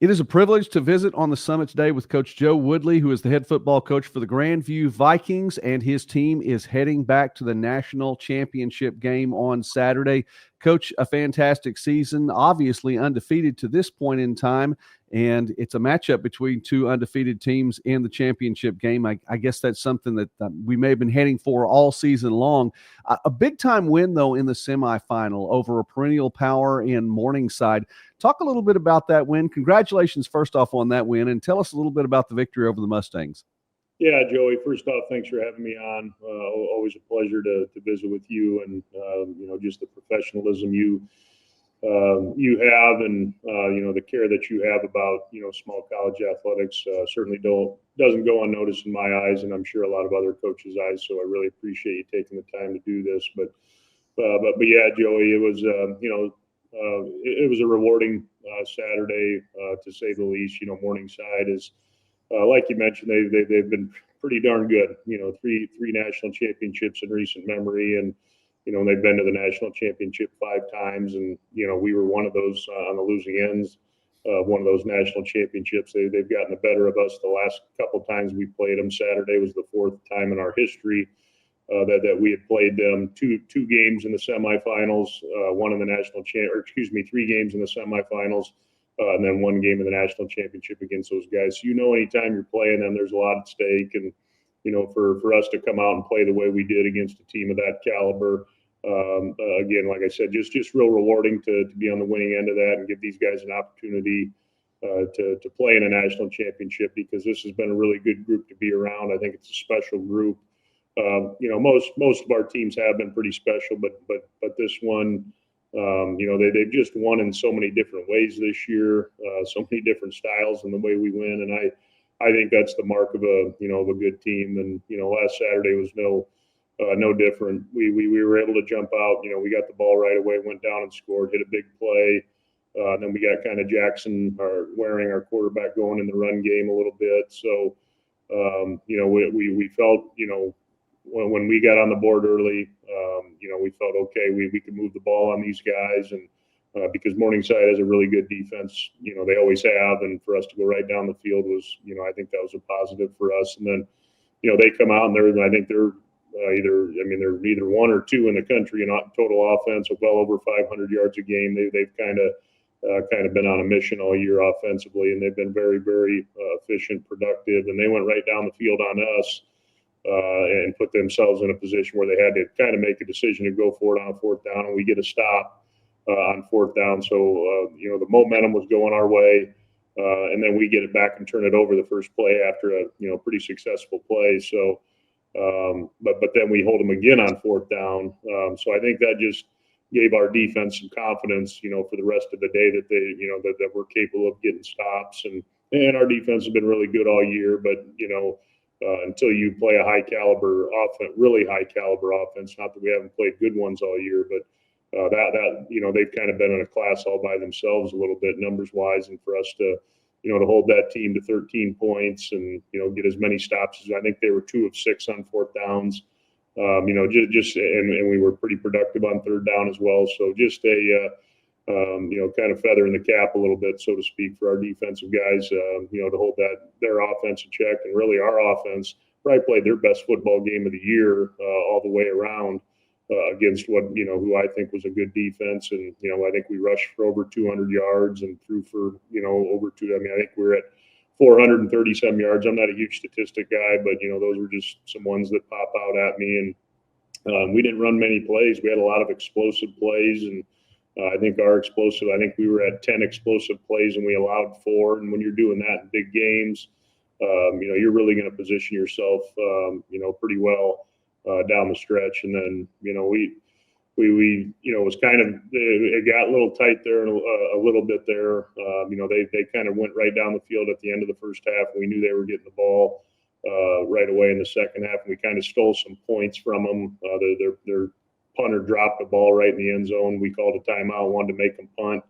It is a privilege to visit on the summit today with Coach Joe Woodley, who is the head football coach for the Grandview Vikings, and his team is heading back to the national championship game on Saturday. Coach, a fantastic season, obviously undefeated to this point in time, and it's a matchup between two undefeated teams in the championship game. I guess that's something that we may have been heading for all season long. A big-time win, though, in the semifinal over a perennial power in Morningside. Talk a little bit about that win. Congratulations, first off, on that win, and tell us a little bit about the victory over the Mustangs. Yeah, Joey, first off, thanks for having me on. Always a pleasure to visit with you, and just the professionalism you have, and the care that you have about small college athletics certainly doesn't go unnoticed in my eyes, and I'm sure a lot of other coaches' eyes. So I really appreciate you taking the time to do this. But yeah, Joey, it was it was a rewarding Saturday to say the least. Morningside is. Like you mentioned, they've been pretty darn good. Three national championships in recent memory, and they've been to the national championship 5 times, and we were one of those on the losing ends. One of those national championships. They've gotten the better of us the last couple times we played them. Saturday was the 4th time in our history that we had played them. Two games in the semifinals, one in the national three games in the semifinals. And then 1 game in the national championship against those guys. So, anytime you're playing them, there's a lot at stake. And, for us to come out and play the way we did against a team of that caliber, again, like I said, just real rewarding to be on the winning end of that and give these guys an opportunity to play in a national championship, because this has been a really good group to be around. I think it's a special group. Most of our teams have been pretty special, but this one, they've just won in so many different ways this year, so many different styles in the way we win. And I think that's the mark of a good team. And, last Saturday was no different. We were able to jump out, we got the ball right away, went down and scored, hit a big play. Then we got kind of Jackson, wearing our quarterback, going in the run game a little bit. So, we felt, when we got on the board early, we felt okay. We could move the ball on these guys, and because Morningside has a really good defense, they always have, and for us to go right down the field was, I think that was a positive for us. And then, they come out and I think they're they're either 1 or 2 in the country in total offense, with well over 500 yards a game. They've kind of been on a mission all year offensively, and they've been very, very efficient, productive, and they went right down the field on us. And put themselves in a position where they had to kind of make a decision to go for it on 4th down, and we get a stop on 4th down. So, the momentum was going our way, and then we get it back and turn it over the first play after a, pretty successful play. So, but then we hold them again on 4th down. So I think that just gave our defense some confidence, for the rest of the day that they, that we're capable of getting stops. And our defense has been really good all year, but, until you play a high caliber offense, really high caliber offense, not that we haven't played good ones all year, but they've kind of been in a class all by themselves a little bit numbers wise. And for us to, to hold that team to 13 points and, get as many stops as I think they were 2 of 6 on 4th downs, and we were pretty productive on 3rd down as well. So just a, kind of feather in the cap a little bit, so to speak, for our defensive guys, to hold their offense in check. And really our offense probably played their best football game of the year all the way around against who I think was a good defense. And, I think we rushed for over 200 yards and threw for, over 2. I think we were at 430-some yards. I'm not a huge statistic guy, but, those were just some ones that pop out at me. And we didn't run many plays. We had a lot of explosive plays, and I think we were at 10 explosive plays and we allowed 4. And when you're doing that in big games, you're really going to position yourself, pretty well down the stretch. And then, we was kind of, it got a little tight there and a little bit there. They kind of went right down the field at the end of the first half. We knew they were getting the ball right away in the second half, and we kind of stole some points from them. Their punter dropped the ball right in the end zone. We called a timeout, wanted to make them punt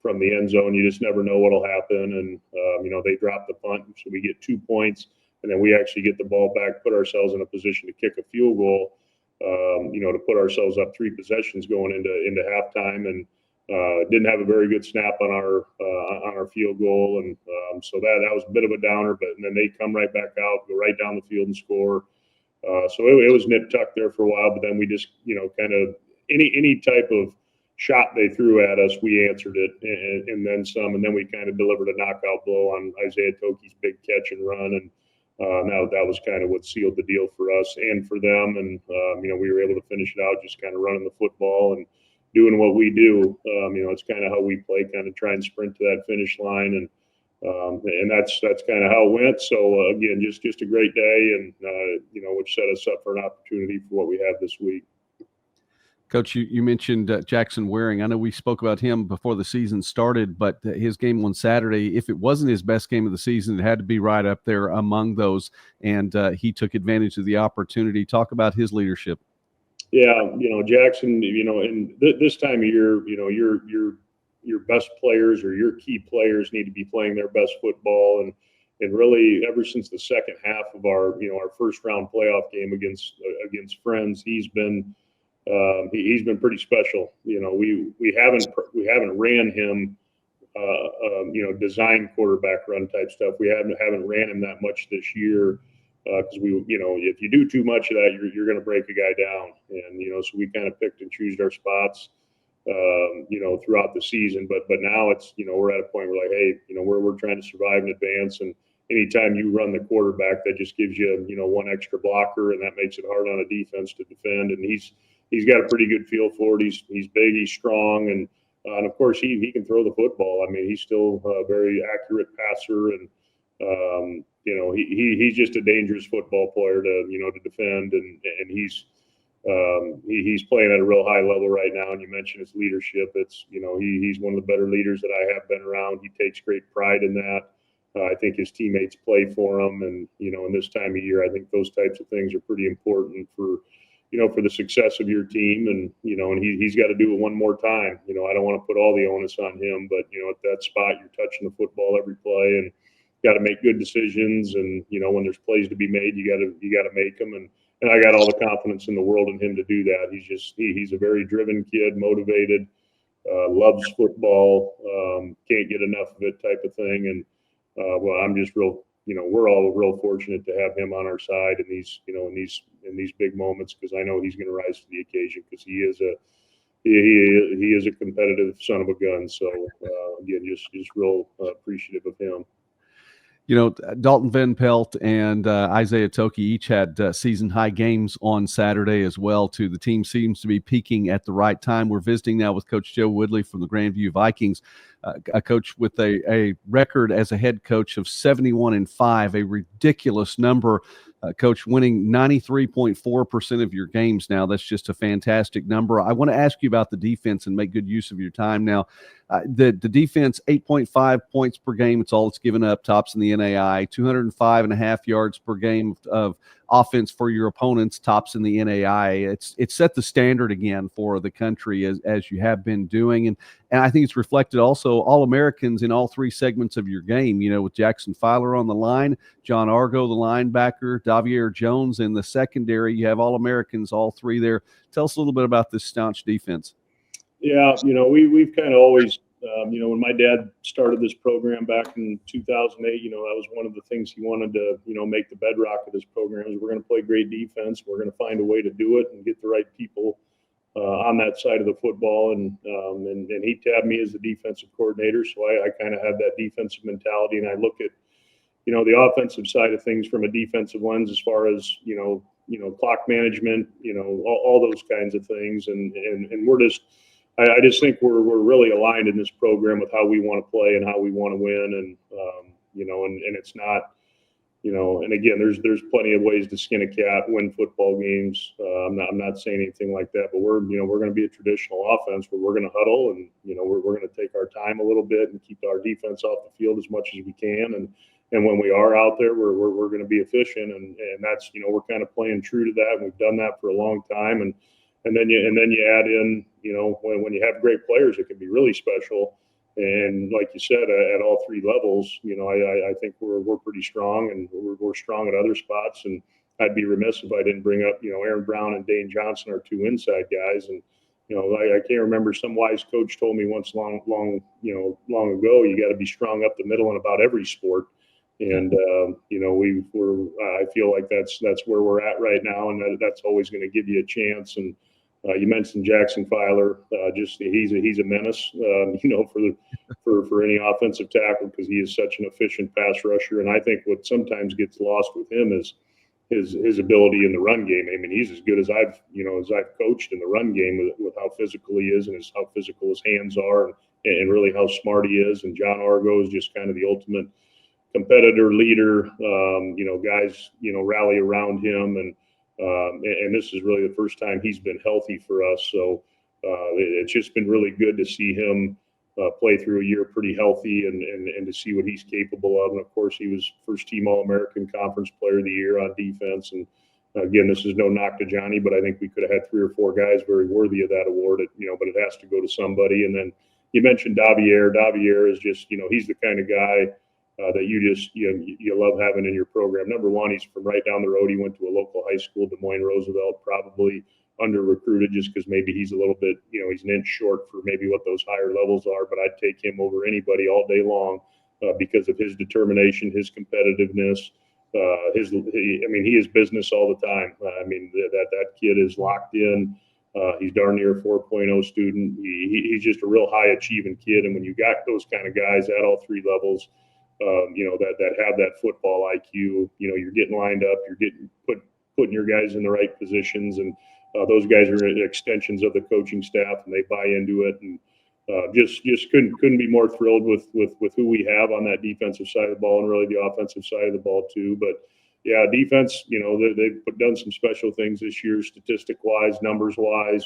from the end zone. You just never know what'll happen. And, they dropped the punt, so we get 2 points, and then we actually get the ball back, put ourselves in a position to kick a field goal, to put ourselves up 3 possessions going into halftime. And didn't have a very good snap on our field goal, and so that was a bit of a downer. But then they come right back out, go right down the field and score. So it was nip tuck there for a while, but then we just kind of any type of shot they threw at us, we answered it and then some, and then we kind of delivered a knockout blow on Isaiah Toki's big catch and run, and now that was kind of what sealed the deal for us and for them, and we were able to finish it out just kind of running the football and doing what we do. It's kind of how we play, kind of try and sprint to that finish line, and that's kind of how it went. So again, just a great day, and which set us up for an opportunity for what we have this week. Coach, you mentioned Jackson Waring. I know we spoke about him before the season started, but his game on Saturday, if it wasn't his best game of the season, it had to be right up there among those, and he took advantage of the opportunity. Talk about his leadership. Yeah, Jackson, and this time of year, your best players or your key players need to be playing their best football, and really ever since the second half of our first round playoff game against Friends, he's been pretty special. We haven't ran him design quarterback run type stuff. We haven't ran him that much this year. Because if you do too much of that, you're going to break a guy down, and so we kind of picked and choosed our spots, throughout the season. But now it's we're at a point where hey, we're trying to survive and advance, and anytime you run the quarterback, that just gives you one extra blocker, and that makes it hard on a defense to defend. And he's got a pretty good feel for it. He's big, he's strong, and of course he can throw the football. I mean, he's still a very accurate passer, and he's just a dangerous football player to defend, and he's playing at a real high level right now. And you mentioned his leadership. It's he's one of the better leaders that I have been around. He takes great pride in that. I think his teammates play for him, and in this time of year, I think those types of things are pretty important for the success of your team. And and he's got to do it one more time. I don't want to put all the onus on him, but at that spot, you're touching the football every play, and got to make good decisions, and when there's plays to be made, you got to make them, and I got all the confidence in the world in him to do that. He's a very driven kid, motivated, loves football, can't get enough of it type of thing, and well, I'm just real we're all real fortunate to have him on our side in these in these big moments, because I know he's going to rise to the occasion, because he is a competitive son of a gun. So again, just real appreciative of him. Dalton Van Pelt and Isaiah Toki each had season-high games on Saturday as well, too. The team seems to be peaking at the right time. We're visiting now with Coach Joe Woodley from the Grandview Vikings, a coach with a record as a head coach of 71-5, a ridiculous number. Coach, winning 93.4% of your games now. That's just a fantastic number. I want to ask you about the defense and make good use of your time now. The defense, 8.5 points per game. It's all it's given up, tops in the NAIA. 205.5 yards per game of offense for your opponents, tops in the NAIA. It's set the standard again for the country, as you have been doing. And I think it's reflected also All-Americans in all three segments of your game, with Jackson Filer on the line, John Argo, the linebacker, Davier Jones in the secondary. You have All-Americans, all three there. Tell us a little bit about this staunch defense. Yeah, we've kind of always, when my dad started this program back in 2008, that was one of the things he wanted to, make the bedrock of this program is we're going to play great defense. We're going to find a way to do it and get the right people on that side of the football. And he tabbed me as the defensive coordinator. So I kind of have that defensive mentality, and I look at, the offensive side of things from a defensive lens as far as, clock management, all those kinds of things. And we're just, I just think we're really aligned in this program with how we want to play and how we want to win. And, and it's not, and again, there's plenty of ways to skin a cat, win football games. I'm not saying anything like that, but we're going to be a traditional offense where we're going to huddle, and, we're going to take our time a little bit and keep our defense off the field as much as we can. And when we are out there, we're going to be efficient. And that's, we're kind of playing true to that. And we've done that for a long time. And then you add in, when you have great players, it can be really special. And like you said, at all three levels, I think we're pretty strong, and we're strong at other spots. And I'd be remiss if I didn't bring up, Aaron Brown and Dane Johnson, our two inside guys. And I can't remember. Some wise coach told me once long ago, you got to be strong up the middle in about every sport. And I feel like that's where we're at right now, and that's always going to give you a chance. And you mentioned Jackson Filer, he's a menace, for any offensive tackle, because he is such an efficient pass rusher. And I think what sometimes gets lost with him is his ability in the run game. I mean, he's as good as I've coached in the run game with how physical he is and how physical his hands are, and really how smart he is. And John Argo is just kind of the ultimate competitor, leader. Guys, rally around him, and this is really the first time he's been healthy for us. So it's just been really good to see him play through a year pretty healthy, and to see what he's capable of. And of course, he was first team All-American Conference Player of the Year on defense. And again, this is no knock to Johnny, but I think we could have had 3 or 4 guys very worthy of that award. But it has to go to somebody. And then you mentioned Davier. Davier is just, he's the kind of guy that you love having in your program. Number one, he's from right down the road. He went to a local high school, Des Moines Roosevelt, probably under recruited just because maybe he's a little bit, he's an inch short for maybe what those higher levels are. But I'd take him over anybody all day long because of his determination, his competitiveness. He is business all the time. That kid is locked in. He's darn near a 4.0 student. He's just a real high achieving kid. And when you got those kind of guys at all 3 levels, that have that football IQ, you're getting lined up, you're getting putting your guys in the right positions, and those guys are extensions of the coaching staff, and they buy into it. And just couldn't be more thrilled with who we have on that defensive side of the ball, and really the offensive side of the ball too. But yeah, defense, they've done some special things this year, statistic wise, numbers wise.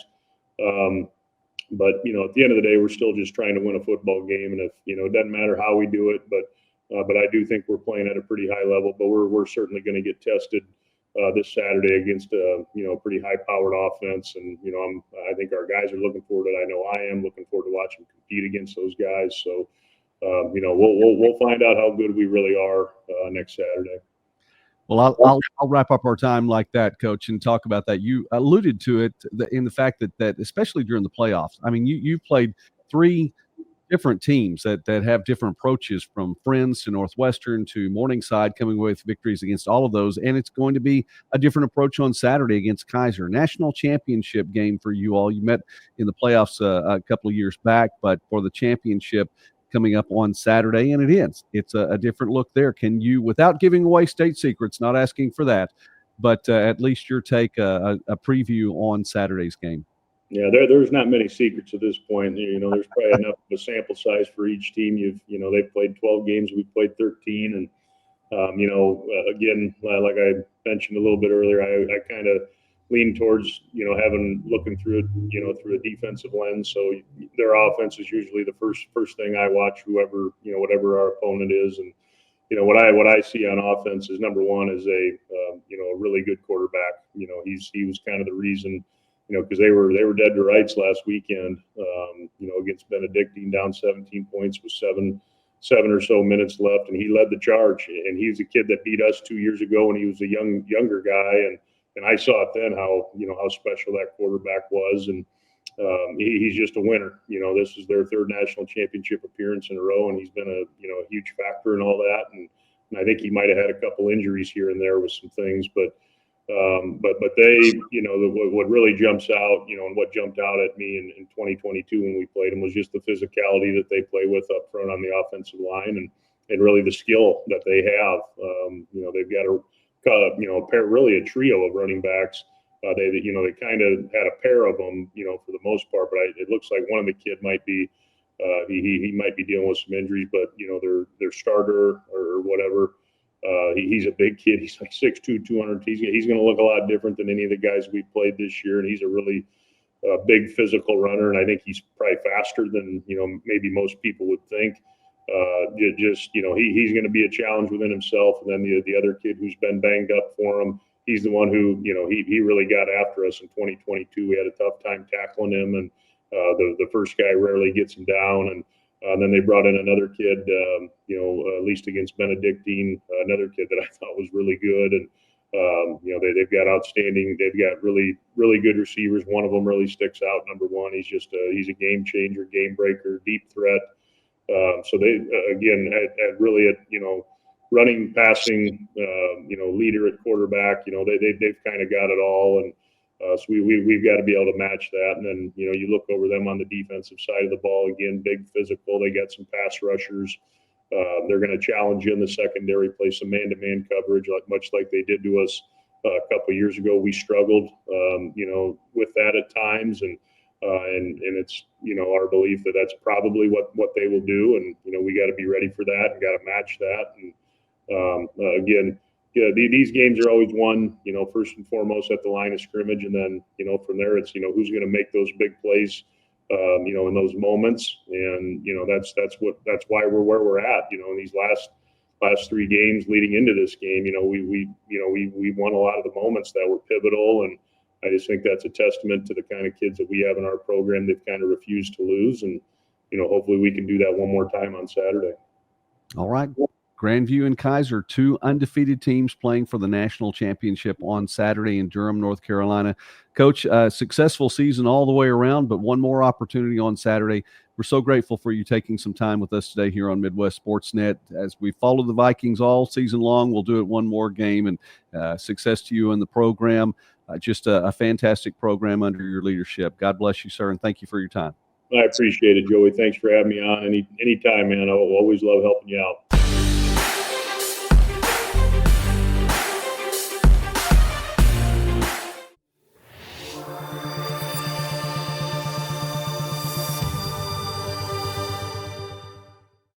But at the end of the day, we're still just trying to win a football game, and if it doesn't matter how we do it, but I do think we're playing at a pretty high level. But we're certainly going to get tested this Saturday against a pretty high-powered offense, and I think our guys are looking forward to it. I know I am looking forward to watching compete against those guys. So we'll find out how good we really are next Saturday. Well, I'll wrap up our time like that, Coach, and talk about that. You alluded to it in the fact that especially during the playoffs. I mean, you've played 3 different teams that have different approaches, from Friends to Northwestern to Morningside, coming away with victories against all of those. And it's going to be a different approach on Saturday against Kaiser. National championship game for you all. You met in the playoffs a couple of years back, but for the championship coming up on Saturday, and it's a different look there. Can you, without giving away state secrets, not asking for that, but at least your take, a preview on Saturday's game? Yeah, there's not many secrets at this point. There's probably enough of a sample size for each team. They've played 12 games, we've played 13, and again, like I mentioned a little bit earlier, I kind of lean towards looking through it, through a defensive lens. So their offense is usually the first thing I watch, whatever our opponent is. And what I see on offense is, number one, is a really good quarterback. He was kind of the reason. Because they were dead to rights last weekend, against Benedictine, down 17 points with seven or so minutes left, and he led the charge. And he was a kid that beat us 2 years ago when he was a younger guy, and I saw it then how special that quarterback was, and he's just a winner. This is their 3rd national championship appearance in a row, and he's been a huge factor in all that. And I think he might have had a couple injuries here and there with some things, but they, what really jumps out, and what jumped out at me in 2022 when we played them was just the physicality that they play with up front on the offensive line, and really the skill that they have. They've got really a trio of running backs. They kind of had a pair of them, for the most part, but it looks like one of the kid might be, he might be dealing with some injuries, but their starter or whatever. He's a big kid. He's like 6'2", 200. He's going to look a lot different than any of the guys we've played this year, and he's a really big physical runner. And I think he's probably faster than maybe most people would think. He's going to be a challenge within himself. And then the other kid who's been banged up for him, he's the one who he really got after us in 2022. We had a tough time tackling him, and the first guy rarely gets him down. And then they brought in another kid, at least against Benedictine, another kid that I thought was really good. And They've got outstanding. They've got really, really good receivers. One of them really sticks out. Number one, he's a game changer, game breaker, deep threat. So they again running, passing, leader at quarterback. They've kind of got it all, and so we've got to be able to match that. And then you look over them on the defensive side of the ball. Again, big, physical. They got some pass rushers. They're going to challenge you in the secondary, play some man-to-man coverage, much like they did to us a couple of years ago. We struggled, with that at times, and it's our belief that that's probably what they will do, and we got to be ready for that and got to match that. And these games are always won, first and foremost at the line of scrimmage, and then from there it's who's going to make those big plays. In those moments, and that's why we're where we're at. In these last three games leading into this game, we won a lot of the moments that were pivotal, and I just think that's a testament to the kind of kids that we have in our program. They've kind of refused to lose, and hopefully we can do that one more time on Saturday. All right. Grandview and Kaiser, two undefeated teams playing for the national championship on Saturday in Durham, North Carolina. Coach, successful season all the way around, but one more opportunity on Saturday. We're so grateful for you taking some time with us today here on Midwest Sportsnet. As we follow the Vikings all season long, we'll do it one more game, and success to you in the program. Just a fantastic program under your leadership. God bless you, sir, and thank you for your time. I appreciate it, Joey. Thanks for having me on. Anytime, man. I always love helping you out.